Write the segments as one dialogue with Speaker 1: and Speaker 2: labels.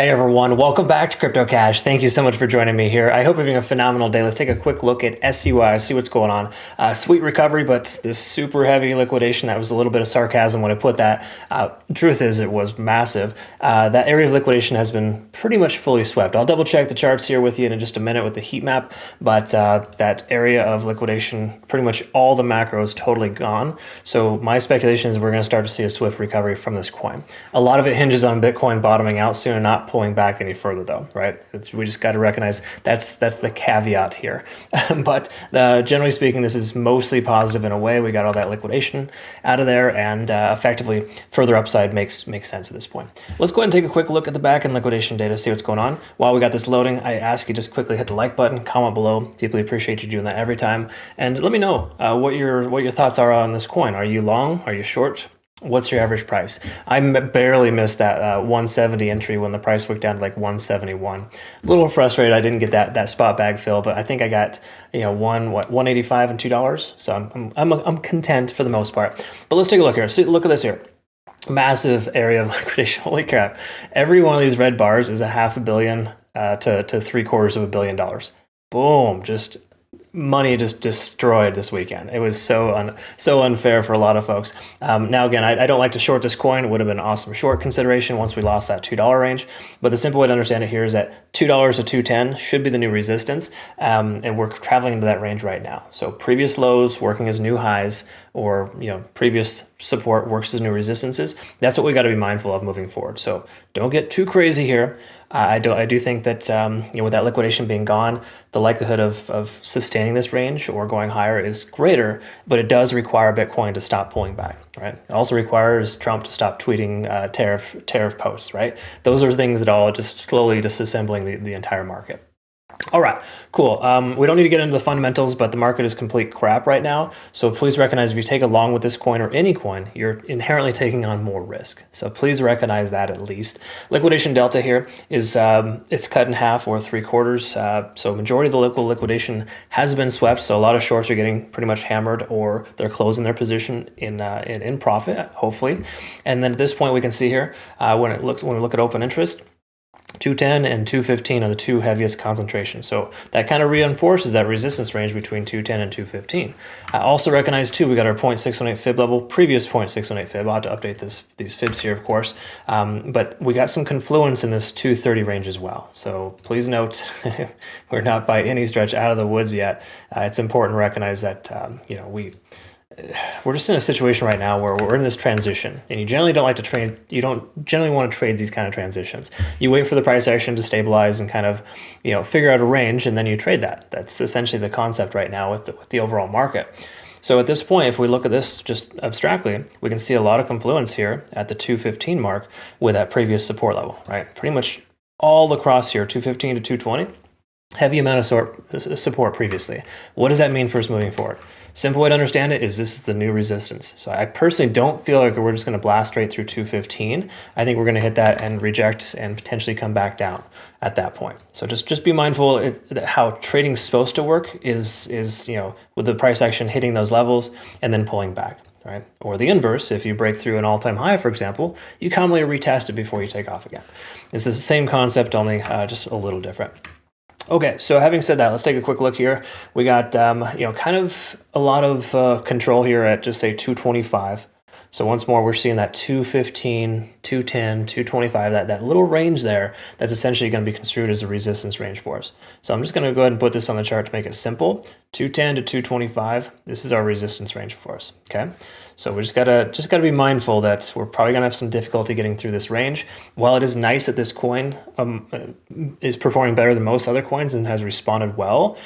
Speaker 1: Hey everyone, welcome back to Crypto Cash. Thank you so much for joining me here. I hope you're having a phenomenal day. Let's take a quick look at SUI, see what's going on. Sweet recovery, but this super heavy liquidation, that was a little bit of sarcasm when I put that. Truth is, it was massive. That area of liquidation has been pretty much fully swept. I'll double check the charts here with you in just a minute with the heat map, but that area of liquidation, pretty much all the macros totally gone. So my speculation is we're going to start to see a swift recovery from this coin. A lot of it hinges on Bitcoin bottoming out soon and not pulling back any further though, right? We just got to recognize that's the caveat here. But generally speaking, this is mostly positive in a way. We got all that liquidation out of there, and effectively further upside makes sense at this point. Let's go ahead and take a quick look at the back end liquidation data, see what's going on. While we got this loading, I ask you just quickly hit the like button, comment below. Deeply appreciate you doing that every time. And let me know what your thoughts are on this coin. Are you long? Are you short? What's your average price? I barely missed that 170 entry when the price went down to like 171. A little frustrated I didn't get that spot bag fill, but I think I got 185 and $2. So I'm content for the most part. But let's take a look here. See, look at this here. Massive area of liquidation. Holy crap! Every one of these red bars is a $500 million to $750 million. Boom! Just money just destroyed this weekend. It was so unfair for a lot of folks. Now again, I don't like to short this coin. It would have been an awesome short consideration once we lost that $2 range. But the simple way to understand it here is that $2 to 210 should be the new resistance, and we're traveling into that range right now. So previous lows working as new highs, or previous support works as new resistances. That's what we got to be mindful of moving forward. So don't get too crazy here. I do think that with that liquidation being gone, the likelihood of sustaining this range or going higher is greater, but it does require Bitcoin to stop pulling back, right? It also requires Trump to stop tweeting tariff posts, right? Those are things that all just slowly disassembling the entire market. All right, cool. We don't need to get into the fundamentals, but the market is complete crap right now. So please recognize if you take along with this coin or any coin, you're inherently taking on more risk. So please recognize that at least. Liquidation delta here is it's cut in half or 3/4. So majority of the local liquidation has been swept. So a lot of shorts are getting pretty much hammered, or they're closing their position in profit, hopefully. And then at this point, we can see here when we look at open interest, 210 and 215 are the two heaviest concentrations. So that kind of reinforces that resistance range between 210 and 215. I also recognize too, we got our 0.618 fib level, previous 0.618 fib. I'll have to update these fibs here, of course. But we got some confluence in this 230 range as well. So please note, we're not by any stretch out of the woods yet. It's important to recognize that, we're just in a situation right now where we're in this transition, and you generally don't like to trade. You don't generally want to trade these kind of transitions. You wait for the price action to stabilize and kind of, figure out a range, and then you trade that. That's essentially the concept right now with the overall market. So at this point, if we look at this just abstractly, we can see a lot of confluence here at the 215 mark with that previous support level, right? Pretty much all across here, 215 to 220. Heavy amount of support previously. What does that mean for us moving forward? Simple way to understand it is this is the new resistance. So I personally don't feel like we're just going to blast straight through 215. I think we're going to hit that and reject and potentially come back down at that point. So just be mindful that how trading is supposed to work is with the price action hitting those levels and then pulling back. Right? Or the inverse, if you break through an all-time high, for example, you commonly retest it before you take off again. It's the same concept, only just a little different. Okay, so having said that, let's take a quick look here. We got, kind of a lot of control here at just say 225. So once more, we're seeing that 215, 210, 225, that little range there, that's essentially going to be construed as a resistance range for us. So I'm just going to go ahead and put this on the chart to make it simple. 210 to 225, this is our resistance range for us, okay? So we just gotta be mindful that we're probably gonna have some difficulty getting through this range. While it is nice that this coin is performing better than most other coins and has responded well,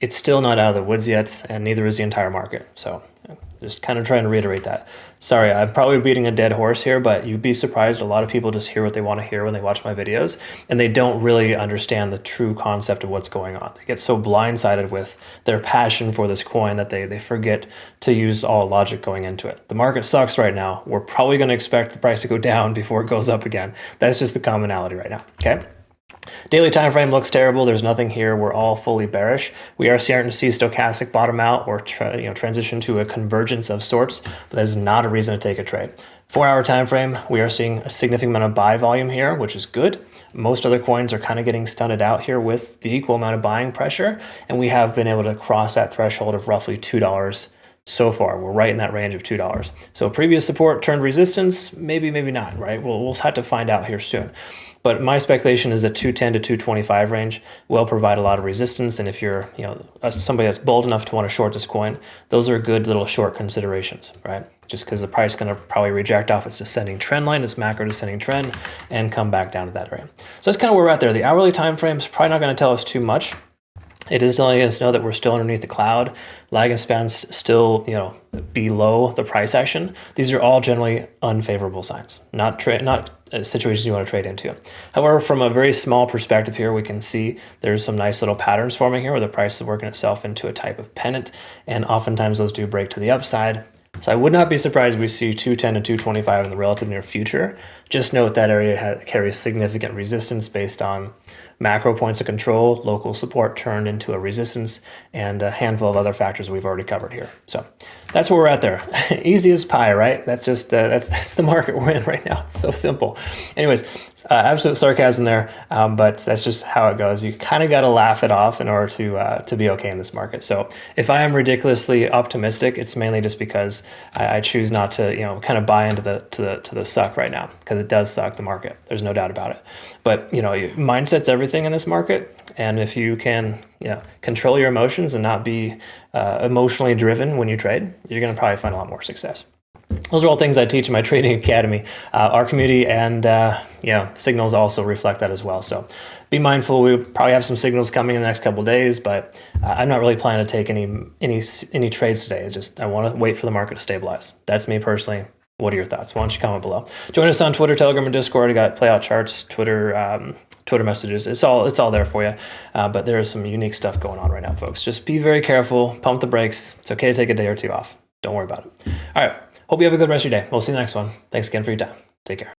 Speaker 1: it's still not out of the woods yet, and neither is the entire market. So just kind of trying to reiterate that. Sorry, I'm probably beating a dead horse here, but you'd be surprised. A lot of people just hear what they want to hear when they watch my videos, and they don't really understand the true concept of what's going on. They get so blindsided with their passion for this coin that they forget to use all logic going into it. The market sucks right now. We're probably going to expect the price to go down before it goes up again. That's just the commonality right now, okay? Daily time frame looks terrible. There's nothing here. We're all fully bearish. We are starting to see stochastic bottom out or transition to a convergence of sorts, but that is not a reason to take a trade. 4-hour time frame, we are seeing a significant amount of buy volume here, which is good. Most other coins are kind of getting stunted out here with the equal amount of buying pressure, and we have been able to cross that threshold of roughly $2 so far. We're right in that range of $2. So previous support turned resistance, maybe not, right? We'll have to find out here soon. But my speculation is that 210 to 225 range will provide a lot of resistance. And if you're, somebody that's bold enough to want to short this coin, those are good little short considerations, right? Just because the price is going to probably reject off its descending trend line, its macro descending trend, and come back down to that area. So that's kind of where we're at there. The hourly time frame is probably not going to tell us too much. It is letting us know that we're still underneath the cloud. Lag and spans still, below the price action. These are all generally unfavorable signs, not situations you want to trade into. However, from a very small perspective here, we can see there's some nice little patterns forming here where the price is working itself into a type of pennant, and oftentimes those do break to the upside. So I would not be surprised if we see 210 to 225 in the relative near future. Just note that area carries significant resistance based on macro points of control, local support turned into a resistance, and a handful of other factors we've already covered here. So that's where we're at there. Easy as pie, right? That's just that's the market we're in right now. So simple. Anyways, absolute sarcasm there, but that's just how it goes. You kind of got to laugh it off in order to be okay in this market. So if I am ridiculously optimistic, it's mainly just because I choose not to kind of buy into the suck right now, because it does suck the market. There's no doubt about it. But mindset's everything in this market, and if you can control your emotions and not be emotionally driven when you trade, you're going to probably find a lot more success. Those are all things I teach in my trading academy. Our community and signals also reflect that as well. So be mindful. We probably have some signals coming in the next couple of days, but I'm not really planning to take any trades today. It's just I want to wait for the market to stabilize. That's me personally. What are your thoughts? Why don't you comment below? Join us on Twitter, Telegram, and Discord. I got playout charts, Twitter messages. It's all there for you. But there is some unique stuff going on right now, folks. Just be very careful. Pump the brakes. It's okay to take a day or two off. Don't worry about it. All right. Hope you have a good rest of your day. We'll see you in the next one. Thanks again for your time. Take care.